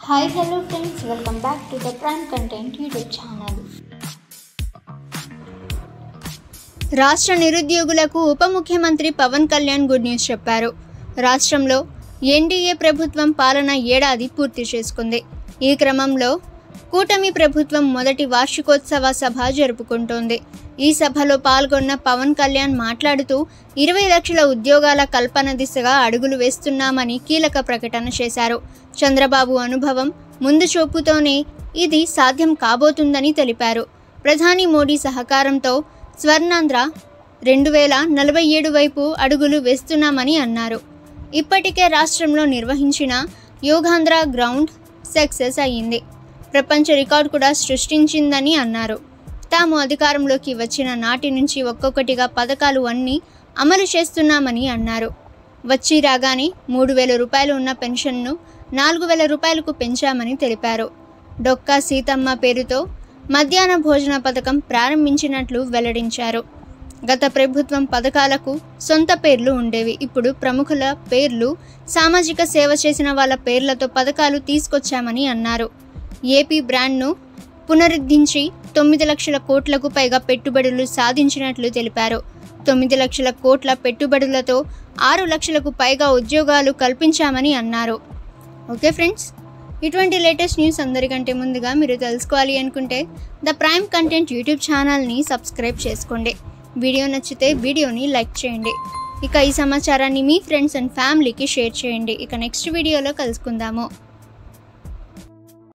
Hi, hello friends, welcome back to the Prime Content YouTube channel. రాష్ట్ర నిరుద్యోగులకు ఉప ముఖ్యమంత్రి పవన్ కళ్యాణ్ గుడ్ న్యూస్ చెప్పారు. రాష్ట్రంలో ఎన్డీఏ ప్రభుత్వం పాలన ఏడాది పూర్తి చేసుకుంది. ఈ క్రమంలో కూటమి ప్రభుత్వం మొదటి వార్షికోత్సవ సభ జరుపుకుంటోంది. ఈ సభలో పాల్గొన్న పవన్ కళ్యాణ్ మాట్లాడుతూ 20 లక్షల ఉద్యోగాల కల్పన దిశగా అడుగులు వేస్తున్నామని కీలక ప్రకటన చేశారు. చంద్రబాబు అనుభవం ముందు చూపుతోనే ఇది సాధ్యం కాబోతుందని తెలిపారు. ప్రధాని మోడీ సహకారంతో స్వర్ణాంధ్ర 2047 వైపు అడుగులు వేస్తున్నామని అన్నారు. ఇప్పటికే రాష్ట్రంలో నిర్వహించిన యోగాంధ్ర గ్రౌండ్ సక్సెస్ అయ్యింది. ప్రపంచ రికార్డు కూడా సృష్టించిందని అన్నారు. తాము అధికారంలోకి వచ్చిన నాటి నుంచి ఒక్కొక్కటిగా పథకాలు అన్నీ అమలు చేస్తున్నామని అన్నారు. వచ్చి రాగానే 3,000 రూపాయలు ఉన్న పెన్షన్ను 4,000 రూపాయలకు పెంచామని తెలిపారు. డొక్కా సీతమ్మ పేరుతో మధ్యాహ్న భోజన పథకం ప్రారంభించినట్లు వెల్లడించారు. గత ప్రభుత్వం పథకాలకు సొంత పేర్లు ఉండేవి. ఇప్పుడు ప్రముఖుల పేర్లు, సామాజిక సేవ చేసిన వాళ్ళ పేర్లతో పథకాలు తీసుకొచ్చామని అన్నారు. ఏపీ బ్రాండ్ను పునరుద్ధరించి 9 లక్షల కోట్లకు పైగా పెట్టుబడులు సాధించినట్లు తెలిపారు. 9 లక్షల కోట్ల పెట్టుబడులతో 6 లక్షలకు పైగా ఉద్యోగాలు కల్పించామని అన్నారు. ఓకే ఫ్రెండ్స్, ఇటువంటి లేటెస్ట్ న్యూస్ అందరికంటే ముందుగా మీరు తెలుసుకోవాలి అనుకుంటే ద ప్రైమ్ కంటెంట్ యూట్యూబ్ ఛానల్ని సబ్స్క్రైబ్ చేసుకోండి. వీడియో నచ్చితే వీడియోని లైక్ చేయండి. ఇక ఈ సమాచారాన్ని మీ ఫ్రెండ్స్ అండ్ ఫ్యామిలీకి షేర్ చేయండి. ఇక నెక్స్ట్ వీడియోలో కలుసుకుందాము.